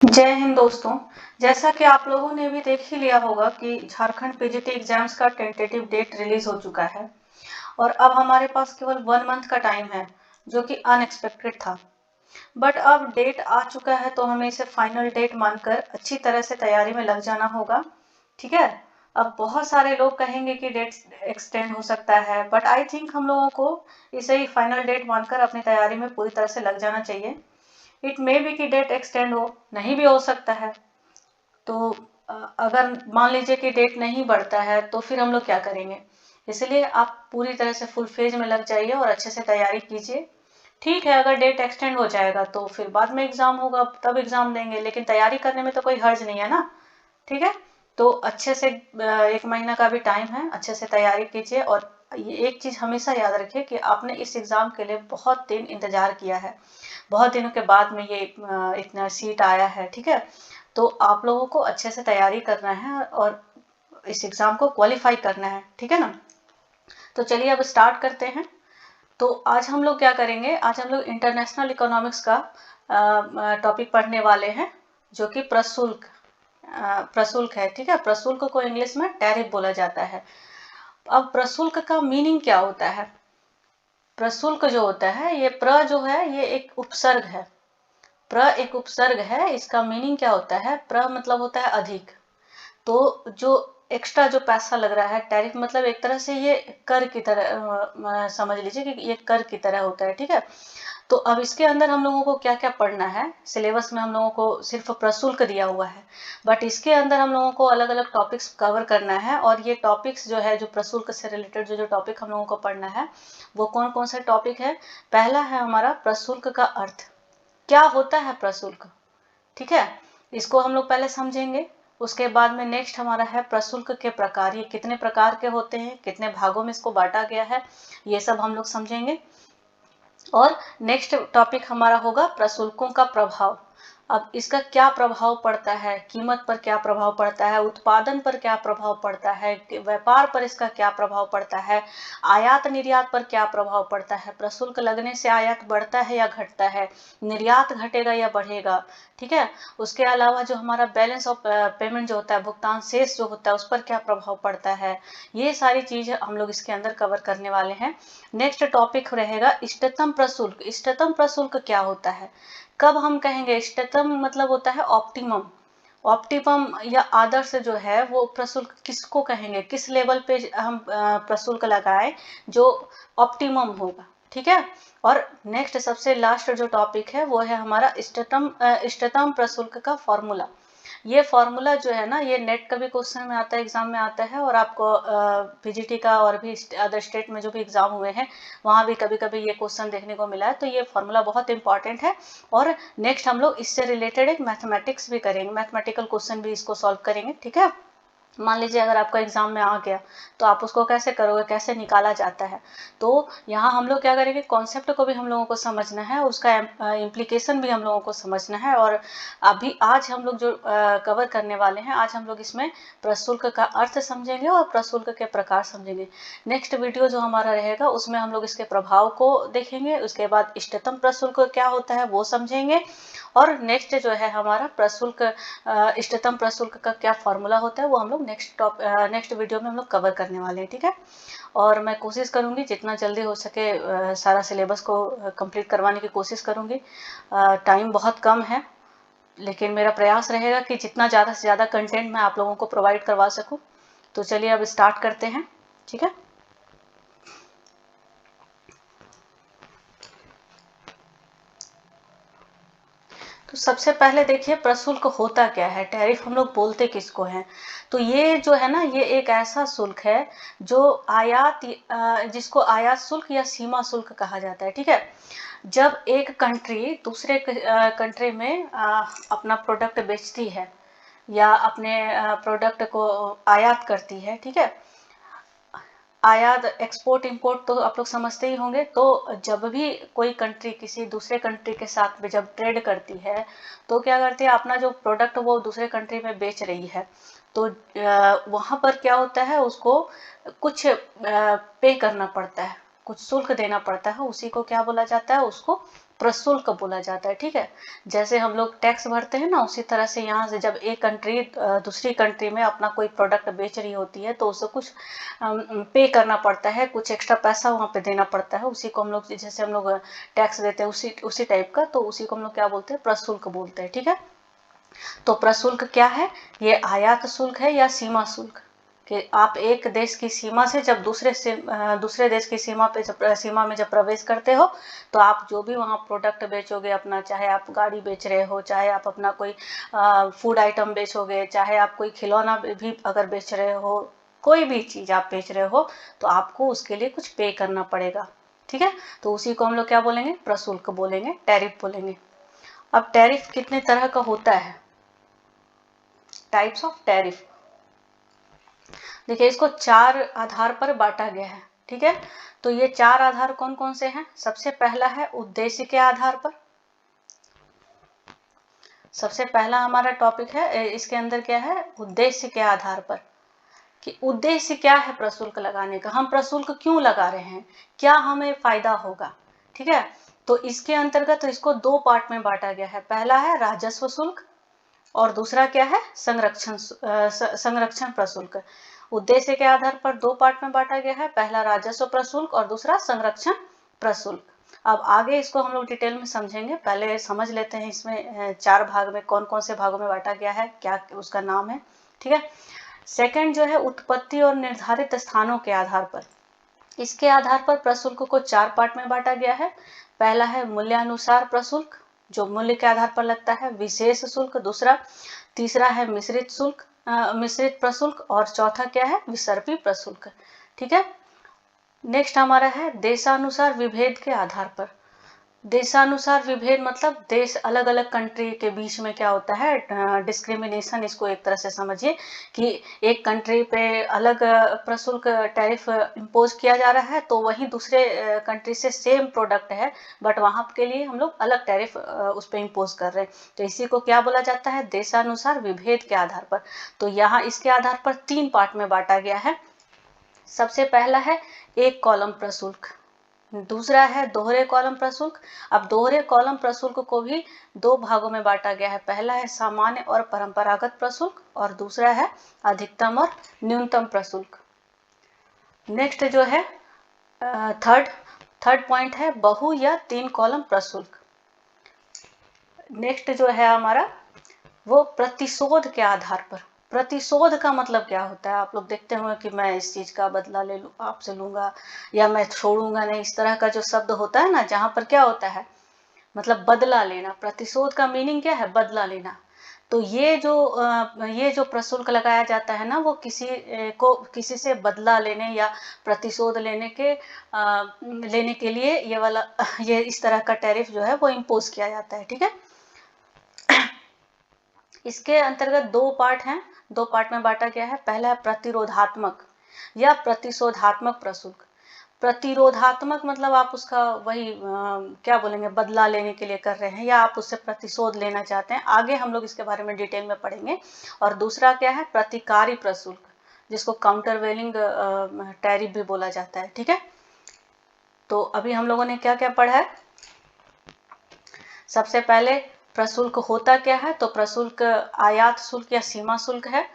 जय हिंद दोस्तों। जैसा कि आप लोगों ने भी देख ही लिया होगा कि झारखंड पीजीटी एग्जाम्स का टेंटेटिव डेट रिलीज हो चुका है और अब हमारे पास केवल 1 मंथ का टाइम है, जो कि अनएक्सपेक्टेड था। बट अब डेट आ चुका है तो हमें इसे फाइनल डेट मानकर अच्छी तरह से तैयारी में लग जाना होगा। ठीक है। अब बहुत सारे लोग कहेंगे कि डेट एक्सटेंड हो सकता है, बट आई थिंक हम लोगों को इसे ही फाइनल डेट मानकर अपनी तैयारी में पूरी तरह से लग जाना चाहिए। इट मे बी कि डेट एक्सटेंड हो, नहीं भी हो सकता है। तो अगर मान लीजिए कि डेट नहीं बढ़ता है तो फिर हम लोग क्या करेंगे। इसलिए आप पूरी तरह से फुल फेज में लग जाइए और अच्छे से तैयारी कीजिए। ठीक है, अगर डेट एक्सटेंड हो जाएगा तो फिर बाद में एग्जाम होगा, तब एग्जाम देंगे, लेकिन तैयारी करने में तो कोई हर्ज नहीं है ना। ठीक है। तो अच्छे से 1 महीना का भी टाइम है, अच्छे से तैयारी कीजिए। और ये एक चीज हमेशा याद रखिए कि आपने इस एग्जाम के लिए बहुत दिन इंतजार किया है, बहुत दिनों के बाद में ये इतना सीट आया है। ठीक है। तो आप लोगों को अच्छे से तैयारी करना है और इस एग्जाम को क्वालिफाई करना है। ठीक है ना। तो चलिए अब स्टार्ट करते हैं। तो आज हम लोग क्या करेंगे, आज हम लोग इंटरनेशनल इकोनॉमिक्स का टॉपिक पढ़ने वाले हैं, जो कि प्रशुल्क है। ठीक है। प्रशुल्क को इंग्लिश में टैरिफ बोला जाता है। अब प्रशुल्क का मीनिंग क्या होता है। प्रशुल्क जो होता है, ये प्र जो है ये एक उपसर्ग है। प्र एक उपसर्ग है। इसका मीनिंग क्या होता है, प्र मतलब होता है अधिक। तो जो एक्स्ट्रा जो पैसा लग रहा है, टैरिफ मतलब एक तरह से ये कर की तरह समझ लीजिए कि ये कर की तरह होता है। ठीक है। तो अब इसके अंदर हम लोगों को क्या क्या पढ़ना है। सिलेबस में हम लोगों को सिर्फ प्रशुल्क दिया हुआ है, बट इसके अंदर हम लोगों को अलग अलग टॉपिक्स कवर करना है। और ये टॉपिक्स जो है, जो प्रशुल्क से रिलेटेड जो जो टॉपिक हम लोगों को पढ़ना है, वो कौन कौन से टॉपिक है। पहला है हमारा प्रशुल्क का अर्थ, क्या होता है प्रशुल्क। ठीक है। इसको हम लोग पहले समझेंगे। उसके बाद में नेक्स्ट हमारा है प्रशुल्क के प्रकार, ये कितने प्रकार के होते हैं, कितने भागों में इसको बांटा गया है, ये सब हम लोग समझेंगे। और नेक्स्ट टॉपिक हमारा होगा प्रशुल्कों का प्रभाव। अब इसका क्या प्रभाव पड़ता है, कीमत पर क्या प्रभाव पड़ता है, उत्पादन पर क्या प्रभाव पड़ता है, व्यापार पर इसका क्या प्रभाव पड़ता है, आयात निर्यात पर क्या प्रभाव पड़ता है, प्रशुल्क लगने से आयात बढ़ता है या घटता है, निर्यात घटेगा या बढ़ेगा। ठीक है। उसके अलावा जो हमारा बैलेंस ऑफ पेमेंट जो होता है, भुगतान शेष जो होता है, उस पर क्या प्रभाव पड़ता है। ये सारी चीजें हम लोग इसके अंदर कवर करने वाले हैं। नेक्स्ट टॉपिक रहेगा इष्टतम प्रशुल्क। इष्टतम प्रशुल्क क्या होता है, कब हम कहेंगे इष्टतम, मतलब होता है ऑप्टिमम। ऑप्टिमम या आदर्श जो है वो प्रशुल्क किसको कहेंगे, किस लेवल पे हम प्रशुल्क लगाएं जो ऑप्टिमम होगा। ठीक है। और नेक्स्ट सबसे लास्ट जो टॉपिक है वो है हमारा इष्टतम प्रशुल्क का फॉर्मूला। ये फॉर्मूला जो है ना, ये नेट का भी क्वेश्चन में आता है, एग्जाम में आता है, और आपको पीजीटी का और भी अदर स्टेट में जो भी एग्जाम हुए हैं वहाँ भी कभी कभी ये क्वेश्चन देखने को मिला है। तो ये फॉर्मूला बहुत इंपॉर्टेंट है। और नेक्स्ट हम लोग इससे रिलेटेड एक मैथमेटिक्स भी करेंगे, मैथमेटिकल क्वेश्चन भी इसको सॉल्व करेंगे। ठीक है। मान लीजिए अगर आपका एग्जाम में आ गया तो आप उसको कैसे करोगे, कैसे निकाला जाता है। तो यहाँ हम लोग क्या करेंगे, कॉन्सेप्ट को भी हम लोगों को समझना है, उसका इम्प्लीकेशन भी हम लोगों को समझना है। और अभी आज हम लोग जो कवर करने वाले हैं, आज हम लोग इसमें प्रशुल्क का अर्थ समझेंगे और प्रशुल्क के प्रकार समझेंगे। नेक्स्ट वीडियो जो हमारा रहेगा उसमें हम लोग इसके प्रभाव को देखेंगे, उसके बाद इष्टतम प्रशुल्क क्या होता है वो समझेंगे। और नेक्स्ट जो है हमारा प्रशुल्क, इष्टतम प्रशुल्क का क्या फॉर्मूला होता है वो हम लोग नेक्स्ट वीडियो में हम लोग कवर करने वाले हैं। ठीक है। और मैं कोशिश करूंगी जितना जल्दी हो सके सारा सिलेबस को कंप्लीट करवाने की कोशिश करूंगी। टाइम बहुत कम है, लेकिन मेरा प्रयास रहेगा कि जितना ज़्यादा से ज़्यादा कंटेंट मैं आप लोगों को प्रोवाइड करवा सकूं। तो चलिए अब स्टार्ट करते हैं। ठीक है। तो सबसे पहले देखिए प्रशुल्क होता क्या है, टैरिफ हम लोग बोलते किसको हैं। तो ये जो है ना, ये एक ऐसा शुल्क है जो जिसको आयात शुल्क या सीमा शुल्क कहा जाता है। ठीक है। जब एक कंट्री दूसरे कंट्री में अपना प्रोडक्ट बेचती है या अपने प्रोडक्ट को आयात करती है। ठीक है। आयात, एक्सपोर्ट इंपोर्ट तो आप लोग समझते ही होंगे। तो जब भी कोई कंट्री किसी दूसरे कंट्री के साथ में जब ट्रेड करती है तो क्या करती है, अपना जो प्रोडक्ट वो दूसरे कंट्री में बेच रही है, तो वहां पर क्या होता है, उसको कुछ पे करना पड़ता है, कुछ शुल्क देना पड़ता है। उसी को क्या बोला जाता है, उसको प्रशुल्क बोला जाता है। ठीक है, जैसे हम लोग टैक्स भरते हैं ना, उसी तरह से यहाँ से जब एक कंट्री दूसरी कंट्री में अपना कोई प्रोडक्ट बेच रही होती है तो उसे कुछ पे करना पड़ता है, कुछ एक्स्ट्रा पैसा वहाँ पे देना पड़ता है। उसी को हम लोग, जैसे हम लोग टैक्स देते हैं उसी टाइप का, तो उसी को हम लोग क्या बोलते हैं, प्रशुल्क बोलते हैं। ठीक है, तो प्रशुल्क क्या है, ये आयात शुल्क है या सीमा शुल्क, कि आप एक देश की सीमा से जब दूसरे देश की सीमा में जब प्रवेश करते हो, तो आप जो भी वहाँ प्रोडक्ट बेचोगे अपना, चाहे आप गाड़ी बेच रहे हो, चाहे आप अपना कोई फूड आइटम बेचोगे, चाहे आप कोई खिलौना भी अगर बेच रहे हो, कोई भी चीज आप बेच रहे हो, तो आपको उसके लिए कुछ पे करना पड़ेगा। ठीक है, तो उसी को हम लोग क्या बोलेंगे, प्रशुल्क बोलेंगे, टैरिफ बोलेंगे। अब टैरिफ कितने तरह का होता है, टाइप्स ऑफ टैरिफ। देखिए, इसको 4 आधार पर बांटा गया है। ठीक है, तो ये 4 आधार कौन कौन से हैं? सबसे पहला है उद्देश्य के आधार पर। सबसे पहला हमारा टॉपिक है, इसके अंदर क्या है, उद्देश्य के आधार पर, कि उद्देश्य क्या है प्रशुल्क लगाने का, हम प्रशुल्क क्यों लगा रहे हैं, क्या हमें फायदा होगा। ठीक है, तो इसके अंतर्गत इसको 2 पार्ट में बांटा गया है। पहला है राजस्व शुल्क और दूसरा क्या है, संरक्षण प्रशुल्क। उद्देश्य के आधार पर 2 पार्ट में बांटा गया है, पहला राजस्व प्रशुल्क और दूसरा संरक्षण प्रशुल्क। अब आगे इसको हम लोग डिटेल में समझेंगे, पहले समझ लेते हैं इसमें 4 भाग में कौन कौन से भागों में बांटा गया है, क्या उसका नाम है। ठीक है, सेकंड जो है उत्पत्ति और निर्धारित स्थानों के आधार पर, इसके आधार पर प्रशुल्क को 4 पार्ट में बांटा गया है। पहला है मूल्यानुसार प्रशुल्क, जो मूल्य के आधार पर लगता है, विशेष शुल्क दूसरा, तीसरा है मिश्रित प्रशुल्क और चौथा क्या है, विसर्पी प्रशुल्क। ठीक है, नेक्स्ट हमारा है देशानुसार विभेद के आधार पर। देशानुसार विभेद मतलब देश, अलग अलग कंट्री के बीच में क्या होता है, डिस्क्रिमिनेशन, इसको एक तरह से समझिए कि एक कंट्री पे अलग प्रशुल्क टैरिफ इम्पोज किया जा रहा है, तो वहीं दूसरे कंट्री से सेम प्रोडक्ट है बट वहां के लिए हम लोग अलग टैरिफ उस पर इम्पोज कर रहे हैं, तो इसी को क्या बोला जाता है, देशानुसार विभेद के आधार पर। तो यहाँ इसके आधार पर 3 पार्ट में बांटा गया है। सबसे पहला है एक कॉलम प्रशुल्क, दूसरा है दोहरे कॉलम प्रशुल्क। अब दोहरे कॉलम प्रशुल्क को भी 2 भागों में बांटा गया है, पहला है सामान्य और परंपरागत प्रशुल्क और दूसरा है अधिकतम और न्यूनतम प्रशुल्क। नेक्स्ट जो है थर्ड पॉइंट है बहु या 3 कॉलम प्रशुल्क। नेक्स्ट जो है हमारा वो प्रतिशोध के आधार पर। प्रतिशोध का मतलब क्या होता है, आप लोग देखते होंगे कि मैं इस चीज का बदला ले लूं, आपसे लूंगा या मैं छोड़ूंगा नहीं, इस तरह का जो शब्द होता है ना, जहां पर क्या होता है, मतलब बदला लेना। प्रतिशोध का मीनिंग क्या है, बदला लेना। तो ये जो प्रशुल्क लगाया जाता है ना, वो किसी से बदला लेने या प्रतिशोध लेने के लिए ये इस तरह का टैरिफ जो है वो इम्पोज किया जाता है। ठीक है, इसके अंतर्गत 2 पार्ट हैं, 2 पार्ट में बांटा गया है। पहला है प्रतिरोधात्मक या प्रतिशोधात्मक प्रशुल्क। प्रतिरोधात्मक मतलब आप उसका वही क्या बोलेंगे, बदला लेने के लिए कर रहे हैं या आप उससे प्रतिशोध लेना चाहते हैं, आगे हम लोग इसके बारे में डिटेल में पढ़ेंगे। और दूसरा क्या है, प्रतिकारी प्रशुल्क, जिसको काउंटरवेलिंग टैरिफ भी बोला जाता है। ठीक है, तो अभी हम लोगों ने क्या क्या पढ़ा है, सबसे पहले प्रशुल्क होता क्या है, तो प्रशुल्क आयात शुल्क या सीमा शुल्क है।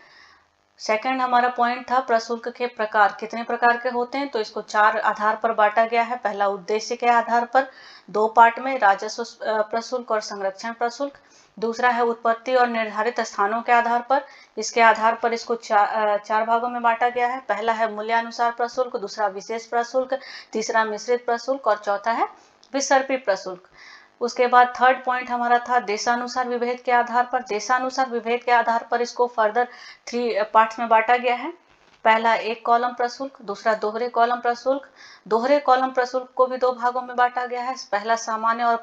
सेकंड हमारा पॉइंट था प्रशुल्क के प्रकार, कितने प्रकार के होते हैं, तो इसको 4 आधार पर बांटा गया है। पहला उद्देश्य के आधार पर 2 पार्ट में, राजस्व प्रशुल्क और संरक्षण प्रशुल्क। दूसरा है उत्पत्ति और निर्धारित स्थानों के आधार पर, इसके आधार पर इसको 4 भागों में बांटा गया है। पहला है मूल्यानुसार प्रशुल्क, दूसरा विशेष प्रशुल्क, तीसरा मिश्रित प्रशुल्क और चौथा है विसर्पी प्रशुल्क। उसके बाद थर्ड पॉइंट हमारा था देशानुसार विभेद के आधार पर। देशानुसार विभेद के आधार पर इसको फर्दर 3 पार्ट्स में बांटा गया है। पहला एक कॉलम प्रशुल्क, दूसरा दोहरे कॉलम प्रशुल्क। दोहरे कॉलम प्रशुल्क को भी 2 भागों में बांटा गया है, पहला सामान्य और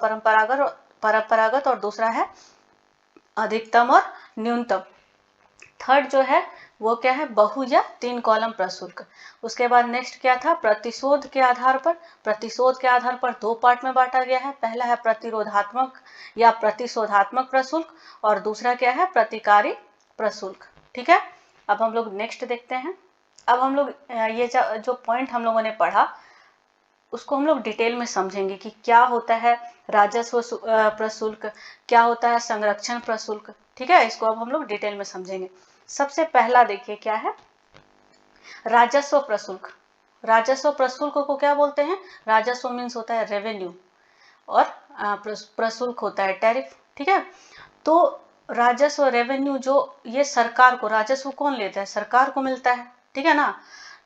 परंपरागत और दूसरा है अधिकतम और न्यूनतम। थर्ड जो है वो क्या है, बहु या 3 कॉलम प्रशुल्क। उसके बाद नेक्स्ट क्या था, प्रतिशोध के आधार पर। प्रतिशोध के आधार पर 2 पार्ट में बांटा गया है, पहला है प्रतिरोधात्मक या प्रतिशोधात्मक प्रशुल्क और दूसरा क्या है, प्रतिकारी प्रशुल्क। ठीक है, अब हम लोग नेक्स्ट देखते हैं। अब हम लोग ये जो पॉइंट हम लोगों ने पढ़ा, उसको हम लोग डिटेल में समझेंगे कि क्या होता है राजस्व प्रशुल्क, क्या होता है संरक्षण प्रशुल्क। ठीक है, इसको अब हम लोग डिटेल में समझेंगे। सबसे पहला देखिए क्या है राजस्व प्रशुल्क। राजस्व प्रशुल्क को क्या बोलते हैं? राजस्व मीन्स होता है रेवेन्यू और प्रशुल्क होता है टैरिफ। ठीक है, तो राजस्व रेवेन्यू जो ये सरकार को, राजस्व कौन लेता है? सरकार को मिलता है। ठीक है ना,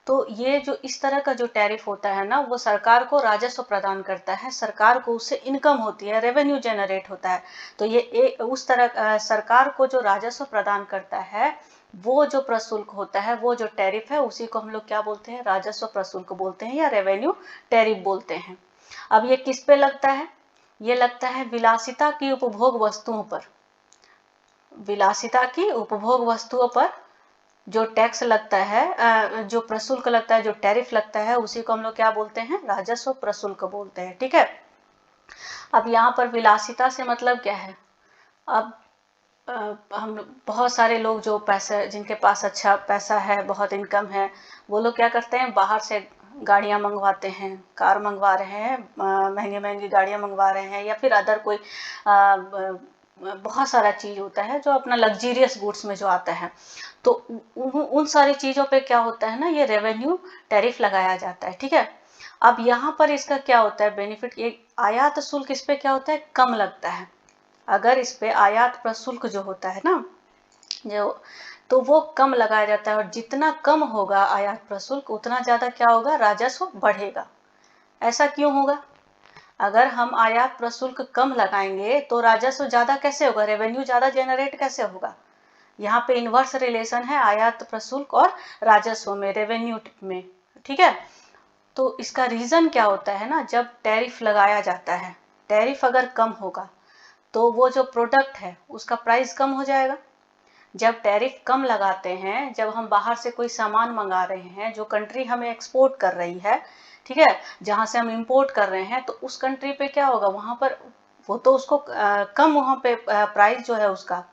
तो ये जो इस तरह का जो टैरिफ होता है ना, वो सरकार को राजस्व प्रदान करता है, सरकार को उससे इनकम होती है, रेवेन्यू जनरेट होता है। तो ये उस तरह सरकार को जो राजस्व प्रदान करता है, वो जो प्रशुल्क होता है, वो जो टैरिफ है, उसी को हम लोग क्या बोलते हैं? राजस्व प्रशुल्क बोलते हैं या रेवेन्यू टैरिफ बोलते हैं। अब ये किस पे लगता है? ये लगता है विलासिता की उपभोग वस्तुओं पर। विलासिता की उपभोग वस्तुओं पर जो टैक्स लगता है, जो प्रशुल्क लगता है, जो टैरिफ लगता है, उसी को हम लोग क्या बोलते हैं? राजस्व प्रशुल्क बोलते हैं। ठीक है, अब यहाँ पर विलासिता से मतलब क्या है? अब हम बहुत सारे लोग जो पैसे, जिनके पास अच्छा पैसा है, बहुत इनकम है, वो लोग क्या करते हैं? बाहर से गाड़ियां मंगवाते हैं, कार मंगवा रहे हैं, महंगी महंगी गाड़ियां मंगवा रहे हैं, या फिर अदर कोई बहुत सारा चीज होता है जो अपना लग्जीरियस गुड्स में जो आता है। तो उन सारी चीजों पे क्या होता है ना, ये रेवेन्यू टैरिफ लगाया जाता है। ठीक है, अब यहाँ पर इसका क्या होता है बेनिफिट? ये आयात शुल्क इस पे क्या होता है? कम लगता है। अगर इस पे आयात प्रशुल्क जो होता है ना, जो तो वो कम लगाया जाता है, और जितना कम होगा आयात प्रशुल्क, उतना ज्यादा क्या होगा? राजस्व बढ़ेगा। ऐसा क्यों होगा? अगर हम आयात प्रशुल्क कम लगाएंगे तो राजस्व ज्यादा कैसे होगा? रेवेन्यू ज्यादा जनरेट कैसे होगा? यहाँ पे इनवर्स रिलेशन है आयात प्रशुल्क और राजस्व में, रेवेन्यू में। ठीक है, तो इसका रीजन क्या होता है ना, जब टैरिफ लगाया जाता है, टैरिफ अगर कम होगा तो वो जो प्रोडक्ट है उसका प्राइस कम हो जाएगा। जब टैरिफ कम लगाते हैं, जब हम बाहर से कोई सामान मंगा रहे हैं, जो कंट्री हमें एक्सपोर्ट कर रही है, ठीक है, जहां से हम इंपोर्ट कर रहे हैं, तो उस कंट्री पे क्या होगा? वहां पर वो तो उसको कम, वहां पे प्राइस जो है उसका,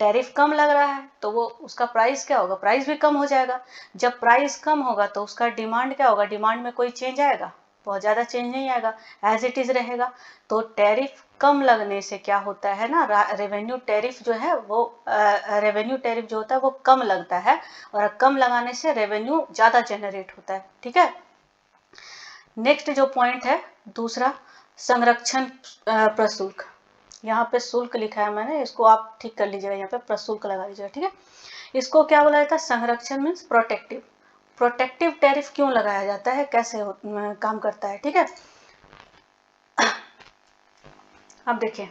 टैरिफ कम लग रहा है, तो वो उसका प्राइस क्या होगा? प्राइस भी कम हो जाएगा। जब प्राइस कम होगा तो उसका डिमांड क्या होगा? डिमांड में कोई चेंज आएगा? बहुत ज्यादा चेंज नहीं आएगा, एज इट इज रहेगा। तो टैरिफ कम लगने से क्या होता है ना, रेवेन्यू टैरिफ जो है वो, रेवेन्यू टैरिफ जो होता है वो कम लगता है, और कम लगाने से रेवेन्यू ज्यादा जनरेट होता है। ठीक है, नेक्स्ट जो पॉइंट है दूसरा, संरक्षण प्रशुल्क। यहाँ पे शुल्क लिखा है मैंने, इसको आप ठीक कर लीजिएगा, यहाँ पे प्रशुल्क लगा लीजिएगा। ठीक है, इसको क्या बोला जाता है? संरक्षण मीन्स प्रोटेक्टिव। प्रोटेक्टिव टैरिफ क्यों लगाया जाता है, कैसे काम करता है? ठीक है, अब देखिए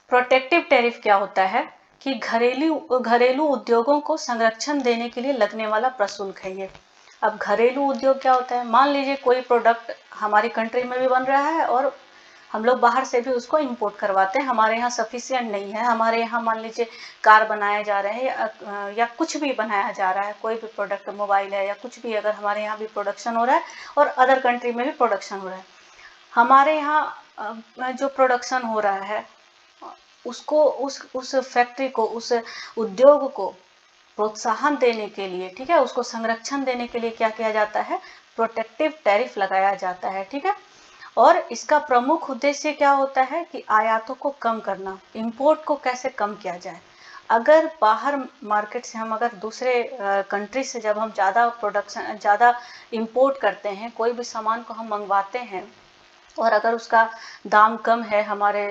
प्रोटेक्टिव टैरिफ क्या होता है कि घरेलू उद्योगों को संरक्षण देने के लिए लगने वाला प्रशुल्क है ये। अब घरेलू उद्योग क्या होता है? मान लीजिए कोई प्रोडक्ट हमारी कंट्री में भी बन रहा है और हम लोग बाहर से भी उसको इंपोर्ट करवाते हैं, हमारे यहाँ सफिशिएंट नहीं है, हमारे यहाँ मान लीजिए कार बनाए जा रहे हैं, या कुछ भी बनाया जा रहा है, कोई भी प्रोडक्ट, मोबाइल है या कुछ भी, अगर हमारे यहाँ भी प्रोडक्शन हो रहा है और अदर कंट्री में भी प्रोडक्शन हो रहा है, हमारे यहाँ जो प्रोडक्शन हो रहा है उसको, उस फैक्ट्री को, उस उद्योग को प्रोत्साहन देने के लिए, ठीक है, उसको संरक्षण देने के लिए क्या किया जाता है? प्रोटेक्टिव टैरिफ लगाया जाता है। ठीक है, और इसका प्रमुख उद्देश्य क्या होता है कि आयातों को कम करना, इंपोर्ट को कैसे कम किया जाए। अगर बाहर मार्केट से हम, अगर दूसरे कंट्री से जब हम ज़्यादा इंपोर्ट करते हैं, कोई भी सामान को हम मंगवाते हैं, और अगर उसका दाम कम है, हमारे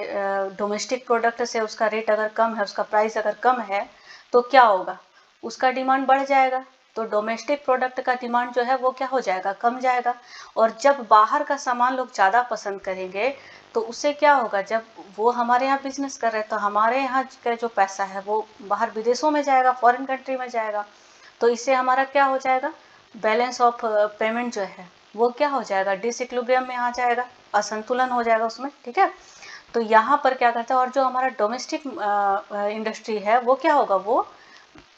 डोमेस्टिक प्रोडक्ट से उसका रेट अगर कम है, उसका प्राइस अगर कम है, तो क्या होगा? उसका डिमांड बढ़ जाएगा, तो डोमेस्टिक प्रोडक्ट का डिमांड जो है वो क्या हो जाएगा? कम जाएगा। और जब बाहर का सामान लोग ज़्यादा पसंद करेंगे, तो उससे क्या होगा? जब वो हमारे यहाँ बिजनेस कर रहे हैं, तो हमारे यहाँ का जो पैसा है वो बाहर विदेशों में जाएगा, फॉरेन कंट्री में जाएगा। तो इससे हमारा क्या हो जाएगा? बैलेंस ऑफ पेमेंट जो है वो क्या हो जाएगा? डिसइक्विलिब्रियम में आ जाएगा, असंतुलन हो जाएगा उसमें। ठीक है, तो यहाँ पर क्या करता है, और जो हमारा डोमेस्टिक इंडस्ट्री है वो क्या होगा? वो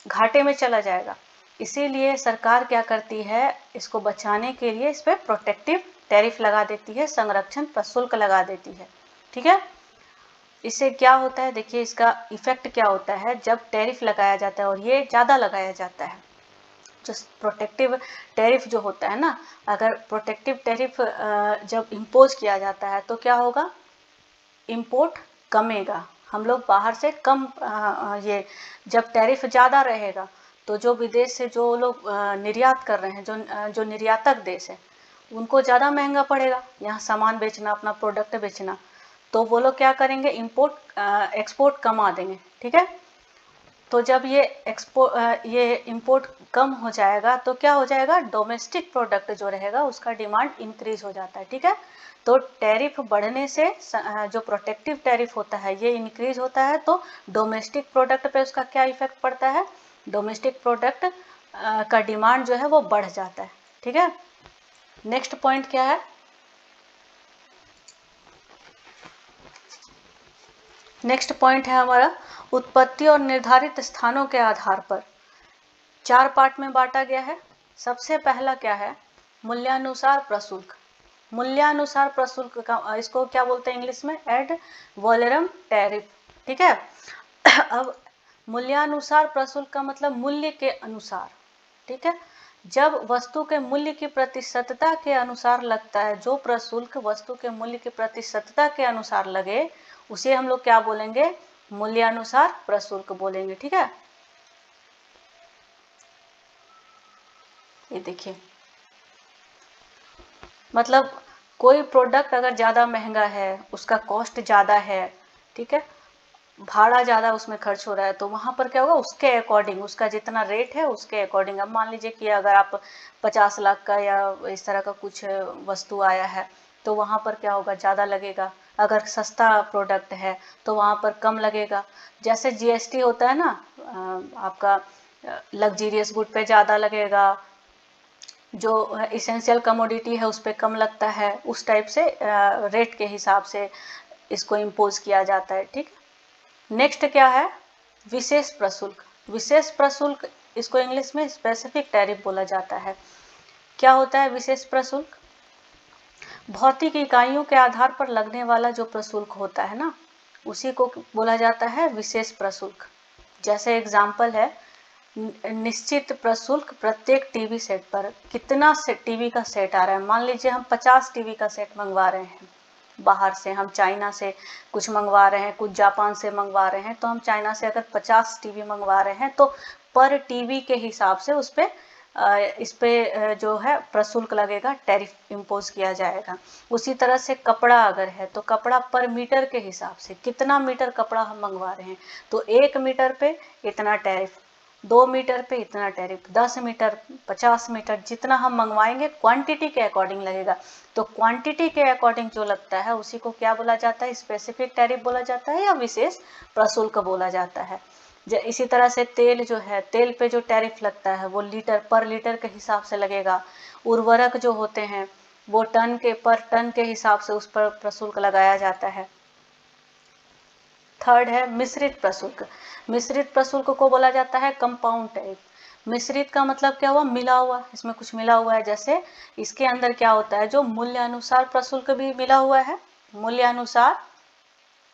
घाटे में चला जाएगा। इसीलिए सरकार क्या करती है, इसको बचाने के लिए इस पर प्रोटेक्टिव टैरिफ लगा देती है, संरक्षण प्रशुल्क लगा देती है। ठीक है, इससे क्या होता है, देखिए इसका इफेक्ट क्या होता है। जब टैरिफ लगाया जाता है और ये ज़्यादा लगाया जाता है, जो प्रोटेक्टिव टैरिफ जो होता है ना, अगर प्रोटेक्टिव टैरिफ जब इम्पोज किया जाता है तो क्या होगा, इंपोर्ट कमेगा, हम लोग बाहर से कम ये जब टैरिफ ज़्यादा रहेगा तो जो विदेश से जो लोग निर्यात कर रहे हैं, जो निर्यातक देश है, उनको ज़्यादा महंगा पड़ेगा यहाँ सामान बेचना, अपना प्रोडक्ट बेचना, तो वो लोग क्या करेंगे, एक्सपोर्ट कमा देंगे, ठीक है। तो जब ये इंपोर्ट कम हो जाएगा तो क्या हो जाएगा, डोमेस्टिक प्रोडक्ट जो रहेगा उसका डिमांड इंक्रीज हो जाता है, ठीक है। तो टैरिफ बढ़ने से जो प्रोटेक्टिव टैरिफ होता है ये इंक्रीज होता है, तो डोमेस्टिक प्रोडक्ट पे उसका क्या इफेक्ट पड़ता है, डोमेस्टिक प्रोडक्ट का डिमांड जो है वो बढ़ जाता है, ठीक है। नेक्स्ट पॉइंट क्या है, नेक्स्ट पॉइंट है हमारा उत्पत्ति और निर्धारित स्थानों के आधार पर 4 पार्ट में बांटा गया है। सबसे पहला क्या है, मूल्यानुसार प्रशुल्क। मूल्यानुसार प्रशुल्क का इसको क्या बोलते हैं इंग्लिश में, एड वॉलेरम टैरिफ, ठीक है। अब मूल्यानुसार प्रशुल्क का मतलब मूल्य के अनुसार, ठीक है। जब वस्तु के मूल्य की प्रतिशतता के अनुसार लगता है, जो प्रशुल्क वस्तु के मूल्य की प्रतिशतता के अनुसार लगे उसे हम लोग क्या बोलेंगे, मूल्यानुसार प्रशुल्क बोलेंगे, ठीक है। ये देखिए, मतलब कोई प्रोडक्ट अगर ज़्यादा महंगा है, उसका कॉस्ट ज़्यादा है, ठीक है, भाड़ा ज़्यादा उसमें खर्च हो रहा है, तो वहाँ पर क्या होगा, उसके अकॉर्डिंग, उसका जितना रेट है उसके अकॉर्डिंग। अब मान लीजिए कि अगर आप 50 लाख का या इस तरह का कुछ वस्तु आया है तो वहाँ पर क्या होगा, ज़्यादा लगेगा। अगर सस्ता प्रोडक्ट है तो वहाँ पर कम लगेगा। जैसे जीएसटी होता है ना, आपका लग्जीरियस गुड पे ज़्यादा लगेगा, जो इसेंशियल कमोडिटी है उस पर कम लगता है, उस टाइप से रेट के हिसाब से इसको इम्पोज किया जाता है, ठीक। नेक्स्ट क्या है, विशेष प्रशुल्क। विशेष प्रशुल्क इसको इंग्लिश में स्पेसिफिक टैरिफ बोला जाता है। क्या होता है विशेष प्रशुल्क, भौतिक इकाइयों के आधार पर लगने वाला जो प्रशुल्क होता है ना, उसी को बोला जाता है विशेष प्रशुल्क। जैसे एग्जाम्पल है, निश्चित प्रशुल्क प्रत्येक टीवी सेट पर। कितना से टीवी का सेट आ रहा है, मान लीजिए हम 50 टीवी का सेट मंगवा रहे हैं बाहर से, हम चाइना से कुछ मंगवा रहे हैं, कुछ जापान से मंगवा रहे हैं, तो हम चाइना से अगर 50 टीवी मंगवा रहे हैं तो पर टीवी के हिसाब से इस पे जो है प्रशुल्क लगेगा, टैरिफ इम्पोज किया जाएगा। उसी तरह से कपड़ा अगर है तो कपड़ा पर मीटर के हिसाब से, कितना मीटर कपड़ा हम मंगवा रहे हैं तो 1 मीटर पे इतना टैरिफ, 2 मीटर पे इतना टैरिफ, 10 मीटर, 50 मीटर, जितना हम मंगवाएंगे क्वांटिटी के अकॉर्डिंग लगेगा। तो क्वांटिटी के अकॉर्डिंग जो लगता है उसी को क्या बोला जाता है, स्पेसिफिक टैरिफ बोला जाता है या विशेष प्रशुल्क बोला जाता है। इसी तरह से तेल जो है, तेल पे जो टैरिफ लगता है वो लीटर पर लीटर के हिसाब से लगेगा। उर्वरक जो होते हैं वो पर टन के हिसाब से उस पर प्रशुल्क लगाया जाता है। थर्ड है मिश्रित प्रशुल्क। मिश्रित प्रशुल्क को बोला जाता है कंपाउंड टैरिफ। मिश्रित का मतलब क्या हुआ, मिला हुआ, इसमें कुछ मिला हुआ है। जैसे इसके अंदर क्या होता है, जो मूल्यानुसार प्रशुल्क भी मिला हुआ है, मूल्यानुसार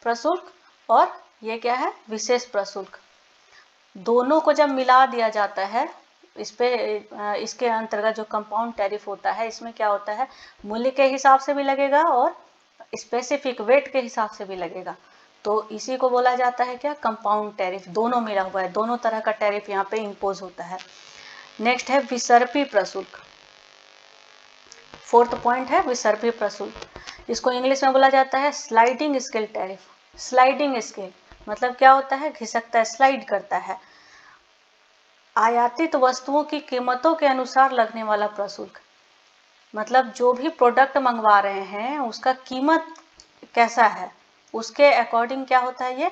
प्रशुल्क, और ये क्या है, विशेष प्रशुल्क। दोनों को जब मिला दिया जाता है इसके अंतर्गत जो कंपाउंड टैरिफ होता है, इसमें क्या होता है, मूल्य के हिसाब से भी लगेगा और स्पेसिफिक वेट के हिसाब से भी लगेगा। तो इसी को बोला जाता है क्या, कंपाउंड टैरिफ। दोनों मिला हुआ है, दोनों तरह का टैरिफ यहाँ पे इम्पोज होता है। नेक्स्ट है विसर्पी प्रशुल्क। फोर्थ पॉइंट है विसर्पी प्रशुल्क। इसको इंग्लिश में बोला जाता है sliding scale tariff. Sliding scale मतलब क्या होता है, खिसकता है, स्लाइड करता है। आयातित वस्तुओं की कीमतों के अनुसार लगने वाला प्रशुल्क, मतलब जो भी प्रोडक्ट मंगवा रहे हैं उसका कीमत कैसा है उसके अकॉर्डिंग क्या होता है, ये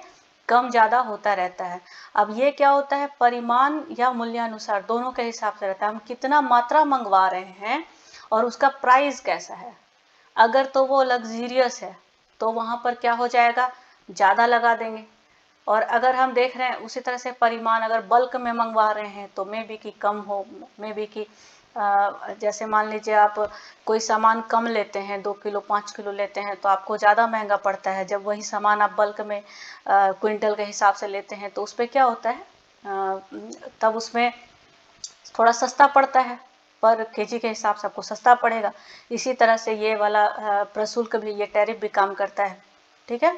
कम ज़्यादा होता रहता है। अब ये क्या होता है, परिमाण या मूल्यानुसार दोनों के हिसाब से रहता है। हम कितना मात्रा मंगवा रहे हैं और उसका प्राइस कैसा है। अगर तो वो लग्जीरियस है तो वहाँ पर क्या हो जाएगा, ज़्यादा लगा देंगे। और अगर हम देख रहे हैं उसी तरह से परिमाण अगर बल्क में मंगवा रहे हैं तो मे बी कि कम हो, मे बी कि जैसे मान लीजिए आप कोई सामान कम लेते हैं, 2 किलो 5 किलो लेते हैं तो आपको ज़्यादा महंगा पड़ता है। जब वही सामान आप बल्क में क्विंटल के हिसाब से लेते हैं तो उस पर क्या होता है, तब उसमें थोड़ा सस्ता पड़ता है, पर केजी के हिसाब से आपको सस्ता पड़ेगा। इसी तरह से ये वाला प्रशुल्क भी, ये टैरिफ भी काम करता है, ठीक है।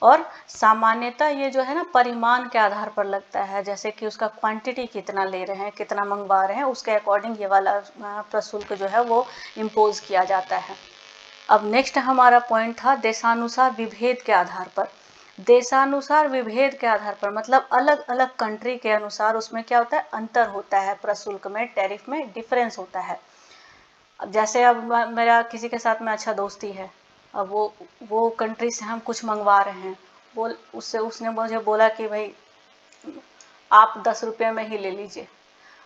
और सामान्यतः ये जो है ना परिमाण के आधार पर लगता है, जैसे कि उसका क्वांटिटी कितना ले रहे हैं, कितना मंगवा रहे हैं, उसके अकॉर्डिंग ये वाला प्रशुल्क जो है वो इम्पोज किया जाता है। अब नेक्स्ट हमारा पॉइंट था देशानुसार विभेद के आधार पर। देशानुसार विभेद के आधार पर मतलब अलग अलग कंट्री के अनुसार उसमें क्या होता है, अंतर होता है, प्रशुल्क में, टैरिफ में डिफरेंस होता है। अब जैसे अब मेरा किसी के साथ में अच्छा दोस्ती है, अब वो कंट्री से हम कुछ मंगवा रहे हैं, उसने मुझे बोला कि भाई आप 10 रुपये में ही ले लीजिए।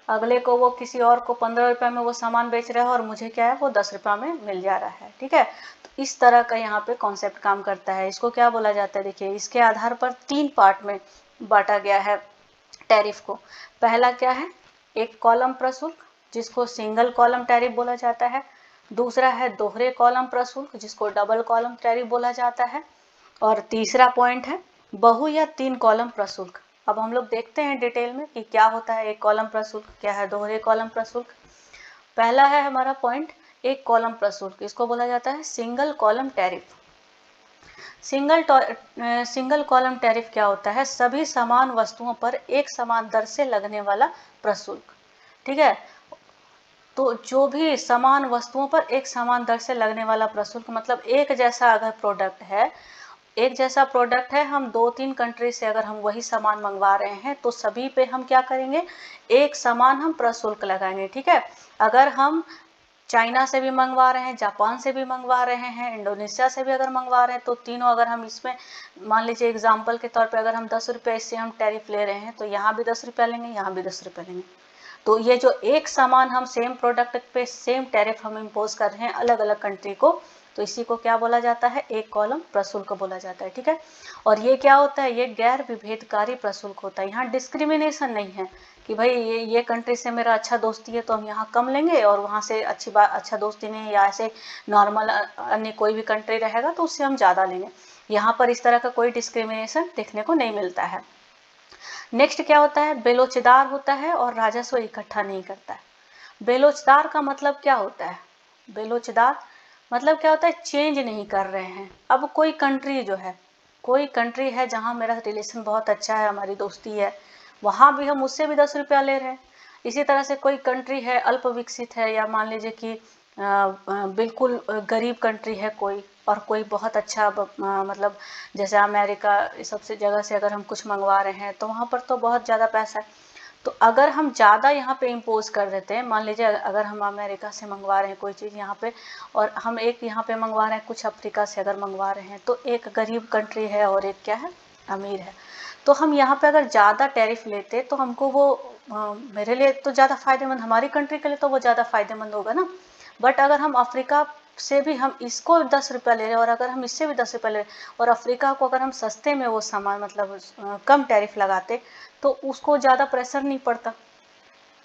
अगले को वो किसी और को 15 रुपये में वो सामान बेच रहा है और मुझे क्या है वो 10 रुपये में मिल जा रहा है, ठीक है। तो इस तरह का यहाँ पे कॉन्सेप्ट काम करता है। इसको क्या बोला जाता है, देखिए इसके आधार पर 3 पार्ट में बांटा गया है टैरिफ को। पहला क्या है, एक कॉलम प्रशुल्क जिसको सिंगल कॉलम टैरिफ बोला जाता है। दूसरा है दोहरे कॉलम प्रशुल्क जिसको डबल कॉलम टैरिफ बोला जाता है। और तीसरा पॉइंट है बहु या 3 कॉलम प्रशुल्क। अब हम लोग देखते हैं डिटेल में कि क्या होता है एक कॉलम प्रशुल्क, क्या है दोहरे कॉलम प्रशुल्क। पहला है हमारा पॉइंट एक कॉलम प्रशुल्क, इसको बोला जाता है single column tariff. Single column tariff क्या होता है, सभी समान वस्तुओं पर एक समान दर से लगने वाला प्रशुल्क, ठीक है। तो जो भी समान वस्तुओं पर एक समान दर से लगने वाला प्रशुल्क, मतलब एक जैसा अगर प्रोडक्ट है, एक जैसा प्रोडक्ट है, हम 2-3 कंट्री से अगर हम वही सामान मंगवा रहे हैं तो सभी पे हम क्या करेंगे, एक समान हम प्रशुल्क लगाएंगे, ठीक है। अगर हम चाइना से भी मंगवा रहे हैं, जापान से भी मंगवा रहे हैं, इंडोनेशिया से भी अगर मंगवा रहे हैं, तो तीनों अगर हम इसमें मान लीजिए एग्जाम्पल के तौर पे अगर हम 10 रुपये इससे हम टैरिफ ले रहे हैं तो यहाँ भी 10 रुपया लेंगे, यहाँ भी 10 रुपये लेंगे। तो ये जो एक सामान हम सेम प्रोडक्ट पे सेम टैरिफ हम इम्पोज कर रहे हैं अलग अलग कंट्री को, तो इसी को क्या बोला जाता है, एक कॉलम प्रशुल्क बोला जाता है, ठीक है। और ये क्या होता है, ये गैर विभेदकारी प्रशुल्क होता है। यहाँ डिस्क्रिमिनेशन नहीं है कि भाई ये कंट्री से मेरा अच्छा दोस्ती है तो हम यहाँ कम लेंगे और वहाँ से अच्छा दोस्ती नहीं, या ऐसे नॉर्मल अन्य कोई भी कंट्री रहेगा तो उससे हम ज़्यादा लेंगे। यहाँ पर इस तरह का कोई डिस्क्रिमिनेशन देखने को नहीं मिलता है। नेक्स्ट क्या होता है, बेलोचदार होता है और राजस्व इकट्ठा नहीं करता है। बेलोचदार का मतलब क्या होता है, बेलोचदार मतलब क्या होता है, चेंज नहीं कर रहे हैं। अब कोई कंट्री है जहाँ मेरा रिलेशन बहुत अच्छा है, हमारी दोस्ती है, वहाँ भी हम उससे भी 10 रुपया ले रहे हैं। इसी तरह से कोई कंट्री है अल्प विकसित है, या मान लीजिए कि बिल्कुल गरीब कंट्री है कोई, और कोई बहुत अच्छा मतलब जैसे अमेरिका सबसे जगह से अगर हम कुछ मंगवा रहे हैं तो वहाँ पर तो बहुत ज़्यादा पैसा है। तो अगर हम ज़्यादा यहाँ पे इम्पोज कर देते हैं, मान लीजिए अगर हम अमेरिका से मंगवा रहे हैं कोई चीज़ यहाँ पे, और हम एक यहाँ पे मंगवा रहे हैं कुछ अफ्रीका से अगर मंगवा रहे हैं, तो एक गरीब कंट्री है और एक क्या है, अमीर है। तो हम यहाँ पे अगर ज़्यादा टैरिफ लेते तो हमको वो मेरे लिए तो ज़्यादा फायदेमंद, हमारी कंट्री के लिए तो वो ज़्यादा फायदेमंद होगा ना। बट अगर हम अफ्रीका से भी हम इसको 10 रुपया ले रहे हैं और अगर हम इससे भी 10 रुपया ले रहे हैं, और अफ्रीका को अगर हम सस्ते में वो सामान मतलब कम टैरिफ लगाते तो उसको ज़्यादा प्रेशर नहीं पड़ता।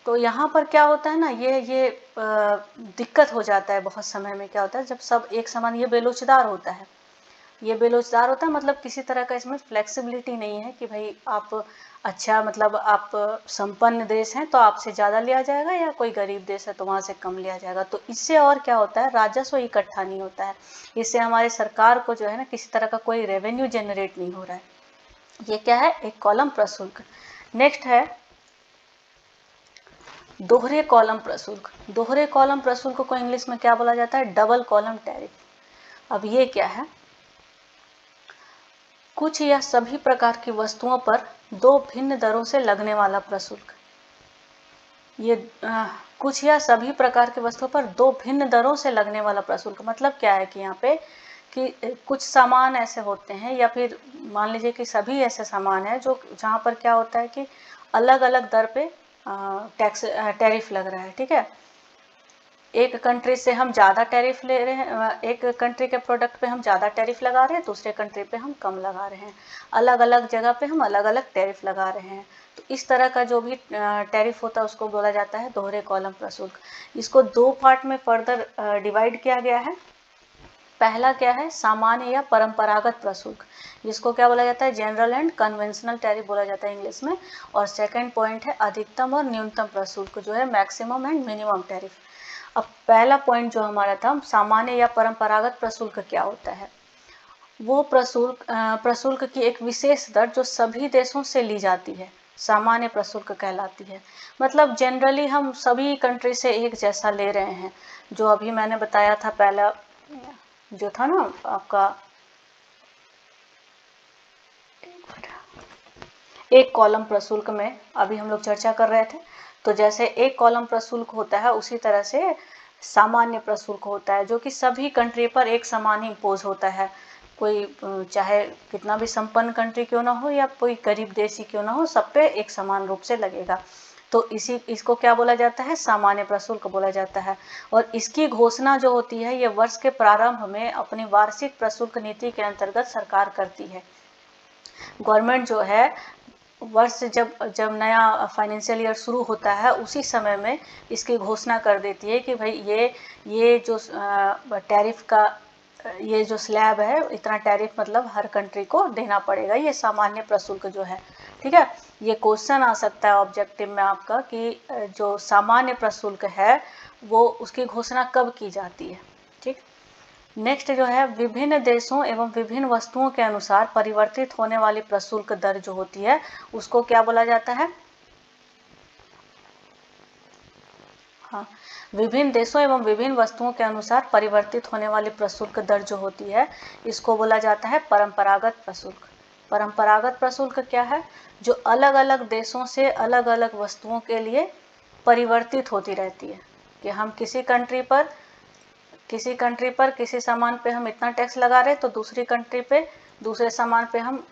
तो यहाँ पर क्या होता है ना, ये दिक्कत हो जाता है बहुत समय में। क्या होता है जब सब एक समान, ये बेलोचदार होता है, ये बेलोचदार होता है, मतलब किसी तरह का इसमें फ्लेक्सिबिलिटी नहीं है कि भाई आप अच्छा मतलब आप संपन्न देश हैं तो आपसे ज़्यादा लिया जाएगा, या कोई गरीब देश है तो वहाँ से कम लिया जाएगा। तो इससे और क्या होता है, राजस्व इकट्ठा नहीं होता है। इससे हमारे सरकार को जो है ना किसी तरह का कोई रेवेन्यू जनरेट नहीं हो रहा है। ये क्या है, एक कॉलम प्रशुल्क। नेक्स्ट है दोहरे कॉलम प्रशुल्क। दोहरे कॉलम प्रशुल्क को इंग्लिश में क्या बोला जाता है, डबल कॉलम टैरिफ। अब ये क्या है, कुछ या सभी प्रकार की वस्तुओं पर 2 भिन्न दरों से लगने वाला प्रशुल्क। ये कुछ या सभी प्रकार की वस्तुओं पर 2 भिन्न दरों से लगने वाला प्रशुल्क मतलब क्या है कि यहाँ पे कि कुछ सामान ऐसे होते हैं, या फिर मान लीजिए कि सभी ऐसे सामान है जो जहाँ पर क्या होता है कि अलग अलग दर पे टैरिफ लग रहा है, ठीक है। एक कंट्री से हम ज़्यादा टैरिफ ले रहे हैं, एक कंट्री के प्रोडक्ट पे हम ज़्यादा टैरिफ लगा रहे हैं, दूसरे कंट्री पे हम कम लगा रहे हैं, अलग अलग जगह पे हम अलग अलग टैरिफ लगा रहे हैं। तो इस तरह का जो भी टैरिफ होता है उसको बोला जाता है दोहरे कॉलम प्रशुल्क। इसको 2 पार्ट में फर्दर डिवाइड किया गया है। पहला क्या है, सामान्य या परंपरागत प्रशुल्क, जिसको क्या बोला जाता है, जनरल एंड कन्वेंशनल टैरिफ बोला जाता है इंग्लिश में। और सेकंड पॉइंट है अधिकतम और न्यूनतम प्रशुल्क, जो है मैक्सिमम एंड मिनिमम टैरिफ। अब पहला पॉइंट जो हमारा था, सामान्य या परंपरागत प्रशुल्क क्या होता है, वो प्रशुल्क की एक विशेष दर जो सभी देशों से ली जाती है, सामान्य प्रशुल्क कहलाती है। मतलब जनरली हम सभी कंट्री से एक जैसा ले रहे हैं। जो अभी मैंने बताया था पहला जो था ना आपका, एक कॉलम प्रशुल्क में अभी हम लोग चर्चा कर रहे थे, तो जैसे एक कॉलम प्रशुल्क होता है उसी तरह से सामान्य प्रशुल्क होता है, जो कि सभी कंट्री पर एक समान ही इम्पोज होता है। कोई चाहे कितना भी संपन्न कंट्री क्यों ना हो या कोई गरीब देश ही क्यों ना हो, सब पे एक समान रूप से लगेगा। तो इसको क्या बोला जाता है, सामान्य प्रशुल्क बोला जाता है। और इसकी घोषणा जो होती है ये वर्ष के प्रारंभ में अपनी वार्षिक प्रशुल्क नीति के अंतर्गत सरकार करती है। गवर्नमेंट जो है वर्ष जब नया फाइनेंशियल ईयर शुरू होता है उसी समय में इसकी घोषणा कर देती है कि भाई ये जो टैरिफ का ये जो स्लैब है, इतना टैरिफ मतलब हर कंट्री को देना पड़ेगा, ये सामान्य प्रशुल्क जो है। ठीक है, ये क्वेश्चन आ सकता है ऑब्जेक्टिव में आपका कि जो सामान्य प्रशुल्क है वो उसकी घोषणा कब की जाती है। ठीक, नेक्स्ट जो है, विभिन्न देशों एवं विभिन्न वस्तुओं के अनुसार परिवर्तित होने वाली प्रशुल्क दर जो होती है उसको क्या बोला जाता है, हाँ, विभिन्न देशों एवं विभिन्न वस्तुओं के अनुसार परिवर्तित होने वाली प्रशुल्क दर जो होती है इसको बोला जाता है परंपरागत प्रशुल्क। परंपरागत प्रशुल्क क्या है, जो अलग अलग देशों से अलग अलग वस्तुओं के लिए परिवर्तित होती रहती है, कि हम किसी कंट्री पर किसी सामान पे हम इतना टैक्स लगा रहे हैं, तो दूसरी कंट्री पे दूसरे सामान पे हम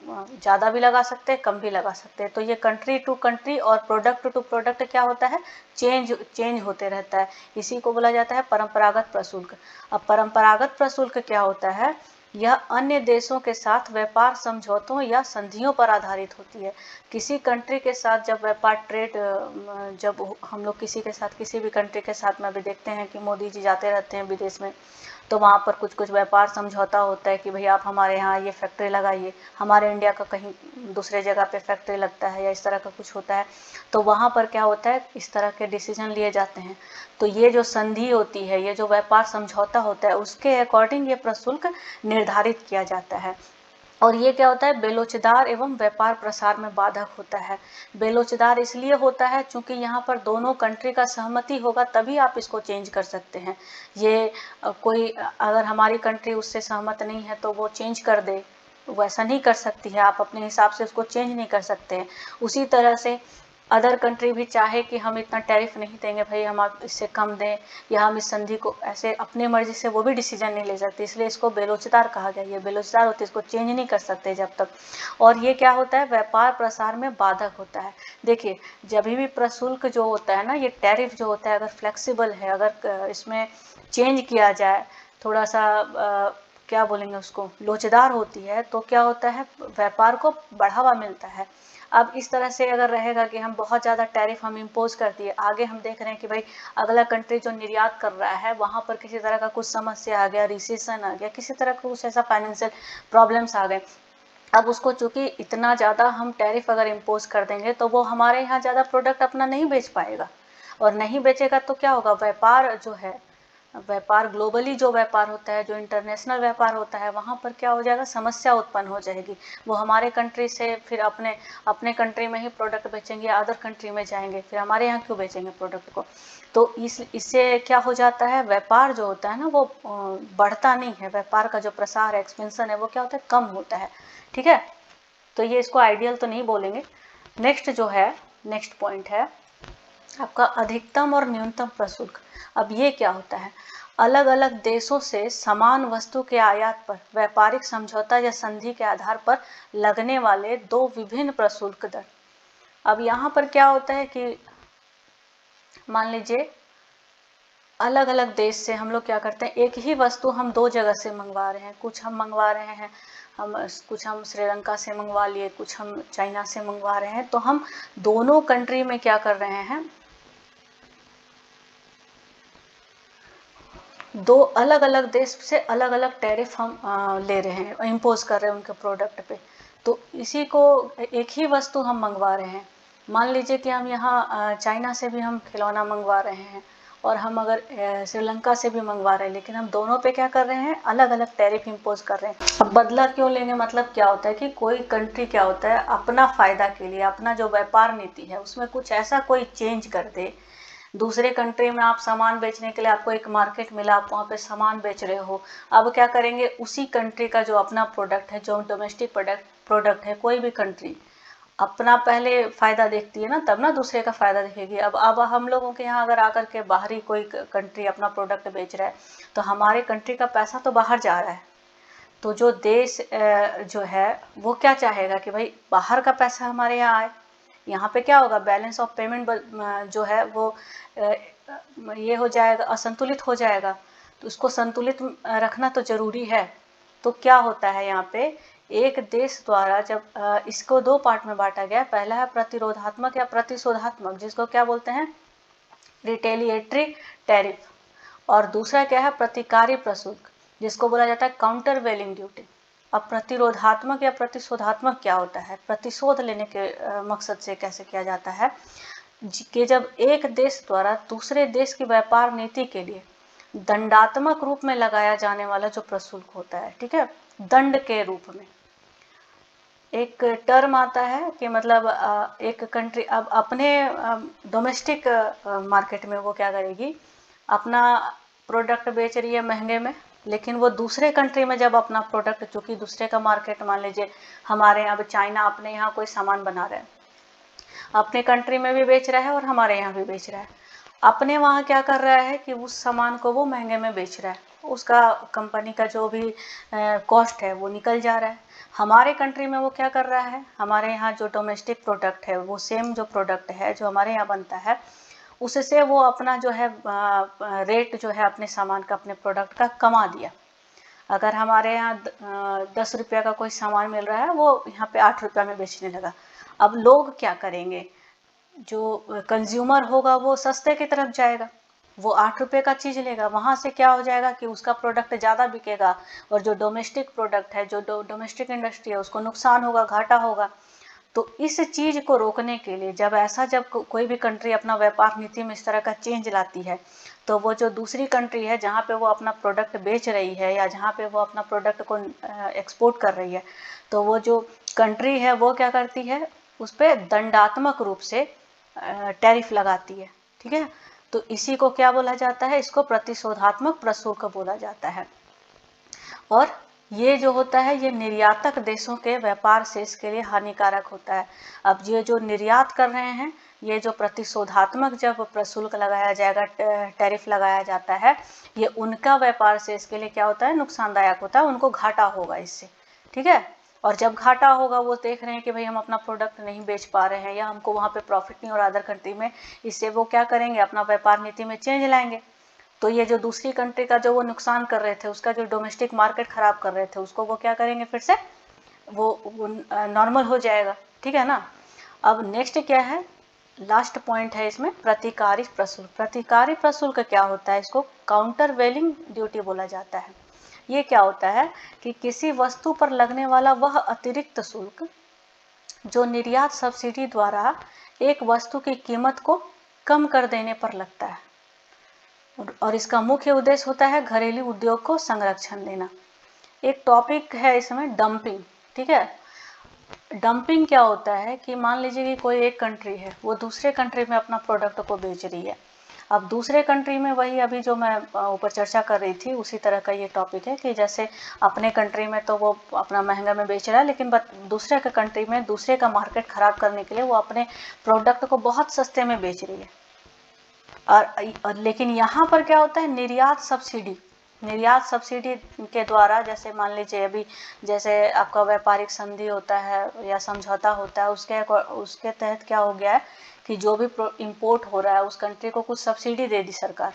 ज़्यादा भी लगा सकते हैं, कम भी लगा सकते हैं। तो ये कंट्री टू कंट्री और प्रोडक्ट टू प्रोडक्ट क्या होता है, चेंज होते रहता है। इसी को बोला जाता है परंपरागत प्रशुल्क। अब परंपरागत प्रशुल्क क्या होता है, यह अन्य देशों के साथ व्यापार समझौतों या संधियों पर आधारित होती है। किसी कंट्री के साथ जब व्यापार ट्रेड, जब हम लोग किसी के साथ किसी भी कंट्री के साथ में भी देखते हैं कि मोदी जी जाते रहते हैं विदेश में, तो वहाँ पर कुछ कुछ व्यापार समझौता होता है कि भाई आप हमारे यहाँ ये फैक्ट्री लगाइए, हमारे इंडिया का कहीं दूसरे जगह पे फैक्ट्री लगता है या इस तरह का कुछ होता है, तो वहाँ पर क्या होता है, इस तरह के डिसीजन लिए जाते हैं। तो ये जो संधि होती है, ये जो व्यापार समझौता होता है, उसके अकॉर्डिंग ये प्रशुल्क निर्धारित किया जाता है। और ये क्या होता है, बेलोचदार एवं व्यापार प्रसार में बाधक होता है। बेलोचदार इसलिए होता है क्योंकि यहाँ पर दोनों कंट्री का सहमति होगा तभी आप इसको चेंज कर सकते हैं। ये कोई अगर हमारी कंट्री उससे सहमत नहीं है तो वो चेंज कर दे, वैसा नहीं कर सकती है, आप अपने हिसाब से उसको चेंज नहीं कर सकते हैं। उसी तरह से अदर कंट्री भी चाहे कि हम इतना टैरिफ नहीं देंगे भाई, हम आप इससे कम दें, या हम इस संधि को ऐसे अपने मर्जी से वो भी डिसीजन नहीं ले सकते, इसलिए इसको बेलोचदार कहा गया। ये बेलोचदार होती है, इसको चेंज नहीं कर सकते जब तक। और ये क्या होता है, व्यापार प्रसार में बाधक होता है। देखिए, जब भी प्रशुल्क जो होता है ना, ये टैरिफ जो होता है, अगर फ्लेक्सिबल है, अगर इसमें चेंज किया जाए, थोड़ा सा क्या बोलेंगे उसको, लोचदार होती है, तो क्या होता है, व्यापार को बढ़ावा मिलता है। अब इस तरह से अगर रहेगा कि हम बहुत ज़्यादा टैरिफ हम इम्पोज कर दिए, आगे हम देख रहे हैं कि भाई अगला कंट्री जो निर्यात कर रहा है वहाँ पर किसी तरह का कुछ समस्या आ गया, रिसेशन आ गया, किसी तरह का कुछ ऐसा फाइनेंशियल प्रॉब्लम्स आ गए, अब उसको चूंकि इतना ज़्यादा हम टैरिफ अगर इम्पोज कर देंगे तो वो हमारे यहाँ ज़्यादा प्रोडक्ट अपना नहीं बेच पाएगा, और नहीं बेचेगा तो क्या होगा, व्यापार जो है, व्यापार ग्लोबली जो व्यापार होता है, जो इंटरनेशनल व्यापार होता है, वहाँ पर क्या हो जाएगा, समस्या उत्पन्न हो जाएगी। वो हमारे कंट्री से फिर अपने कंट्री में ही प्रोडक्ट बेचेंगे, अदर कंट्री में जाएंगे, फिर हमारे यहाँ क्यों बेचेंगे प्रोडक्ट को। तो इससे क्या हो जाता है, व्यापार जो होता है ना वो बढ़ता नहीं है, व्यापार का जो प्रसार है, एक्सपेंशन है, वो क्या होता है, कम होता है। ठीक है, तो ये इसको आइडियल तो नहीं बोलेंगे। नेक्स्ट जो है, नेक्स्ट पॉइंट है आपका अधिकतम और न्यूनतम प्रशुल्क। अब ये क्या होता है, अलग अलग देशों से समान वस्तु के आयात पर व्यापारिक समझौता या संधि के आधार पर लगने वाले दो विभिन्न प्रशुल्क दर। अब यहाँ पर क्या होता है कि मान लीजिए अलग अलग देश से हम लोग क्या करते हैं, एक ही वस्तु हम दो जगह से मंगवा रहे हैं, कुछ हम मंगवा रहे हैं, कुछ हम श्रीलंका से मंगवा लिए, कुछ हम चाइना से मंगवा रहे हैं, तो हम दोनों कंट्री में क्या कर रहे हैं, दो अलग अलग देश से अलग अलग टैरिफ हम ले रहे हैं, इम्पोज कर रहे हैं उनके प्रोडक्ट पे। तो इसी को एक ही वस्तु हम मंगवा रहे हैं। मान लीजिए कि हम यहाँ चाइना से भी हम खिलौना मंगवा रहे हैं और हम अगर श्रीलंका से भी मंगवा रहे हैं, लेकिन हम दोनों पे क्या कर रहे हैं, अलग अलग टैरिफ इम्पोज कर रहे हैं। अब बदला क्यों लेंगे, मतलब क्या होता है कि कोई कंट्री क्या होता है अपना फायदा के लिए, अपना जो व्यापार नीति है उसमें कुछ ऐसा कोई चेंज कर दे। दूसरे कंट्री में आप सामान बेचने के लिए आपको एक मार्केट मिला, आप वहाँ पे सामान बेच रहे हो, अब क्या करेंगे उसी कंट्री का जो अपना प्रोडक्ट है, जो डोमेस्टिक प्रोडक्ट है, कोई भी कंट्री अपना पहले फायदा देखती है ना, तब ना दूसरे का फायदा देखेगी। अब हम लोगों के यहाँ अगर आकर के बाहरी कोई कंट्री अपना प्रोडक्ट बेच रहा है तो हमारे कंट्री का पैसा तो बाहर जा रहा है। तो जो देश जो है वो क्या चाहेगा कि भाई बाहर का पैसा हमारे यहाँ आए। यहाँ पे क्या होगा, बैलेंस ऑफ पेमेंट जो है वो ये हो जाएगा, असंतुलित हो जाएगा। तो उसको संतुलित रखना तो जरूरी है। तो क्या होता है यहाँ पे, एक देश द्वारा जब इसको दो पार्ट में बांटा गया, पहला है प्रतिरोधात्मक या प्रतिशोधात्मक, जिसको क्या बोलते हैं रिटेलिएटरी टैरिफ, और दूसरा क्या है प्रतिकारी प्रशुल्क, जिसको बोला जाता है काउंटर वेलिंग ड्यूटी। अब प्रतिरोधात्मक या प्रतिशोधात्मक क्या होता है, प्रतिशोध लेने के मकसद से कैसे किया जाता है कि जब एक देश द्वारा दूसरे देश की व्यापार नीति के लिए दंडात्मक रूप में लगाया जाने वाला जो प्रशुल्क होता है, ठीक है, दंड के रूप में एक टर्म आता है कि मतलब एक कंट्री अब अपने डोमेस्टिक मार्केट में वो क्या करेगी, अपना प्रोडक्ट बेच रही है महंगे में, लेकिन वो दूसरे कंट्री में जब अपना प्रोडक्ट, चूंकि दूसरे का मार्केट, मान लीजिए हमारे यहाँ, अब चाइना अपने यहाँ कोई सामान बना रहा है, अपने कंट्री में भी बेच रहा है और हमारे यहाँ भी बेच रहा है, अपने वहाँ क्या कर रहा है कि उस सामान को वो महंगे में बेच रहा है, उसका कंपनी का जो भी कॉस्ट है वो निकल जा रहा है। हमारे कंट्री में वो क्या कर रहा है, हमारे यहाँ जो डोमेस्टिक प्रोडक्ट है वो सेम जो प्रोडक्ट है जो हमारे यहाँ बनता है उससे वो अपना जो है रेट जो है अपने सामान का, अपने प्रोडक्ट का कमा दिया। अगर हमारे यहाँ 10 रुपया का कोई सामान मिल रहा है वो यहाँ पे 8 रुपया में बेचने लगा। अब लोग क्या करेंगे, जो कंज्यूमर होगा वो सस्ते की तरफ जाएगा, वो 8 रुपये का चीज़ लेगा, वहाँ से क्या हो जाएगा कि उसका प्रोडक्ट ज़्यादा बिकेगा और जो डोमेस्टिक प्रोडक्ट है, जो डोमेस्टिक इंडस्ट्री है उसको नुकसान होगा, घाटा होगा। तो इस चीज़ को रोकने के लिए जब कोई भी कंट्री अपना व्यापार नीति में इस तरह का चेंज लाती है, तो वो जो दूसरी कंट्री है जहाँ पे वो अपना प्रोडक्ट बेच रही है या जहाँ पे वो अपना प्रोडक्ट को एक्सपोर्ट कर रही है, तो वो जो कंट्री है वो क्या करती है, उस पर दंडात्मक रूप से टैरिफ लगाती है, ठीक है। तो इसी को क्या बोला जाता है, इसको प्रतिशोधात्मक प्रशुल्क बोला जाता है। और ये जो होता है ये निर्यातक देशों के व्यापार शेष के लिए हानिकारक होता है। अब ये जो निर्यात कर रहे हैं, ये जो प्रतिशोधात्मक जब प्रशुल्क लगाया जाएगा, टैरिफ लगाया जाता है, ये उनका व्यापार शेष के लिए क्या होता है, नुकसानदायक होता है, उनको घाटा होगा इससे, ठीक है। और जब घाटा होगा, वो देख रहे हैं कि भाई हम अपना प्रोडक्ट नहीं बेच पा रहे हैं या हमको वहाँ पे प्रॉफिट नहीं हो रहा अदर कंट्री में, इससे वो क्या करेंगे, अपना व्यापार नीति में चेंज लाएंगे। तो ये जो दूसरी कंट्री का जो वो नुकसान कर रहे थे, उसका जो डोमेस्टिक मार्केट खराब कर रहे थे, उसको वो क्या करेंगे, फिर से वो नॉर्मल हो जाएगा, ठीक है ना। अब नेक्स्ट क्या है, लास्ट पॉइंट है इसमें प्रतिकारी प्रशुल्क। प्रतिकारी प्रशुल्क क्या होता है, इसको काउंटर वेलिंग ड्यूटी बोला जाता है। ये क्या होता है कि किसी वस्तु पर लगने वाला वह अतिरिक्त शुल्क जो निर्यात सब्सिडी द्वारा एक वस्तु की कीमत को कम कर देने पर लगता है, और इसका मुख्य उद्देश्य होता है घरेलू उद्योग को संरक्षण देना। एक टॉपिक है इसमें डंपिंग, ठीक है। डंपिंग क्या होता है कि मान लीजिए कि कोई एक कंट्री है, वो दूसरे कंट्री में अपना प्रोडक्ट को बेच रही है। अब दूसरे कंट्री में वही अभी जो मैं ऊपर चर्चा कर रही थी उसी तरह का ये टॉपिक है कि जैसे अपने कंट्री में तो वो अपना महंगा में बेच रहा है, लेकिन दूसरे के कंट्री में दूसरे का मार्केट खराब करने के लिए वो अपने प्रोडक्ट को बहुत सस्ते में बेच रही है। और लेकिन यहाँ पर क्या होता है, निर्यात सब्सिडी के द्वारा, जैसे मान लीजिए अभी जैसे आपका व्यापारिक संधि होता है या समझौता होता है, उसके तहत क्या हो गया है कि जो भी इंपोर्ट हो रहा है उस कंट्री को कुछ सब्सिडी दे दी सरकार,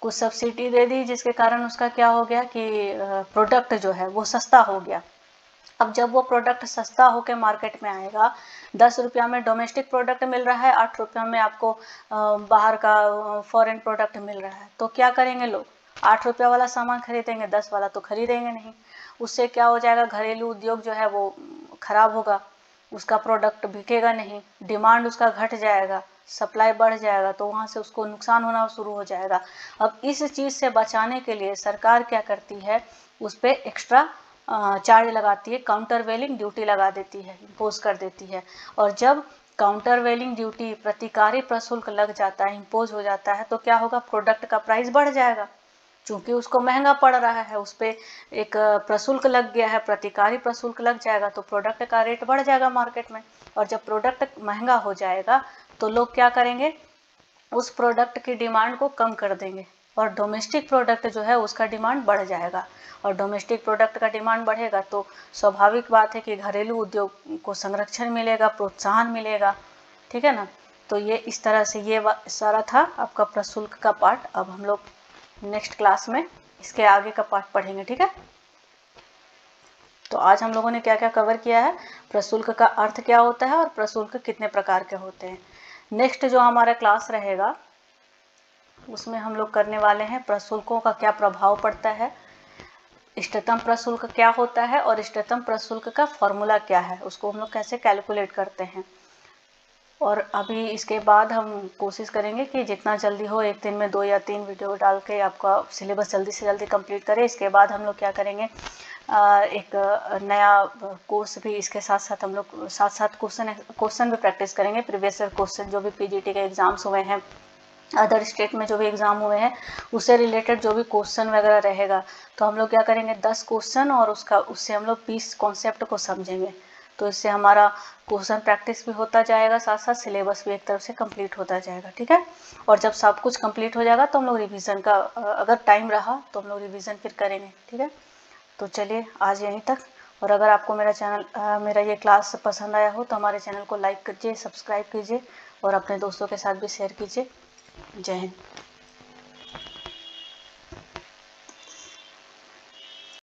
कुछ सब्सिडी दे दी, जिसके कारण उसका क्या हो गया कि प्रोडक्ट जो है वो सस्ता हो गया। अब जब वो प्रोडक्ट सस्ता होकर मार्केट में आएगा, 10 रुपया में डोमेस्टिक प्रोडक्ट मिल रहा है, 8 रुपया में आपको बाहर का फॉरेन प्रोडक्ट मिल रहा है, तो क्या करेंगे लोग, 8 रुपया वाला सामान खरीदेंगे, 10 वाला तो खरीदेंगे नहीं। उससे क्या हो जाएगा, घरेलू उद्योग जो है वो खराब होगा, उसका प्रोडक्ट बिकेगा नहीं, डिमांड उसका घट जाएगा, सप्लाई बढ़ जाएगा, तो वहाँ से उसको नुकसान होना शुरू हो जाएगा। अब इस चीज़ से बचाने के लिए सरकार क्या करती है, उस पर एक्स्ट्रा चार्ज लगाती है, काउंटर वेलिंग ड्यूटी लगा देती है, इम्पोज कर देती है। और जब काउंटर वेलिंग ड्यूटी प्रतिकारी प्रशुल्क लग जाता है, इम्पोज हो जाता है, तो क्या होगा, प्रोडक्ट का प्राइस बढ़ जाएगा, क्योंकि उसको महंगा पड़ रहा है, उस पर एक प्रशुल्क लग गया है, प्रतिकारी प्रशुल्क लग जाएगा, तो प्रोडक्ट का रेट बढ़ जाएगा मार्केट में। और जब प्रोडक्ट महंगा हो जाएगा तो लोग क्या करेंगे, उस प्रोडक्ट की डिमांड को कम कर देंगे, और डोमेस्टिक प्रोडक्ट जो है उसका डिमांड बढ़ जाएगा। और डोमेस्टिक प्रोडक्ट का डिमांड बढ़ेगा तो स्वाभाविक बात है कि घरेलू उद्योग को संरक्षण मिलेगा, प्रोत्साहन मिलेगा, ठीक है ना। तो ये इस तरह से ये सारा था आपका प्रशुल्क का पार्ट। अब हम लोग नेक्स्ट क्लास में इसके आगे का पार्ट पढ़ेंगे, ठीक है। तो आज हम लोगों ने क्या क्या कवर किया है, प्रशुल्क का अर्थ क्या होता है और प्रशुल्क कितने प्रकार के होते हैं। नेक्स्ट जो हमारा क्लास रहेगा उसमें हम लोग करने वाले हैं प्रशुल्कों का क्या प्रभाव पड़ता है, इष्टतम प्रशुल्क क्या होता है और इष्टतम प्रशुल्क का फॉर्मूला क्या है, उसको हम लोग कैसे कैलकुलेट करते हैं। और अभी इसके बाद हम कोशिश करेंगे कि जितना जल्दी हो, एक दिन में 2 या 3 वीडियो डाल के आपका सिलेबस जल्दी से जल्दी कंप्लीट करें। इसके बाद हम लोग क्या करेंगे, एक नया कोर्स भी इसके साथ साथ हम लोग साथ साथ क्वेश्चन भी प्रैक्टिस करेंगे, प्रीवियस ईयर क्वेश्चन जो भी पीजीटी के एग्जाम्स हुए हैं, अदर स्टेट में जो भी एग्जाम हुए हैं, उससे रिलेटेड जो भी क्वेश्चन वगैरह रहेगा, तो हम लोग क्या करेंगे, 10 क्वेश्चन और उससे हम लोग 20 कॉन्सेप्ट को समझेंगे। तो इससे हमारा क्वेश्चन प्रैक्टिस भी होता जाएगा, साथ साथ सिलेबस भी एक तरफ से कंप्लीट होता जाएगा, ठीक है। और जब सब कुछ कंप्लीट हो जाएगा तो हम लोग रिवीजन का, अगर टाइम रहा तो हम लोग रिवीजन फिर करेंगे, ठीक है। तो चलिए आज यहीं तक। और अगर आपको मेरा ये क्लास पसंद आया हो तो हमारे चैनल को लाइक कीजिए, सब्सक्राइब कीजिए और अपने दोस्तों के साथ भी शेयर कीजिए। जय हिंद।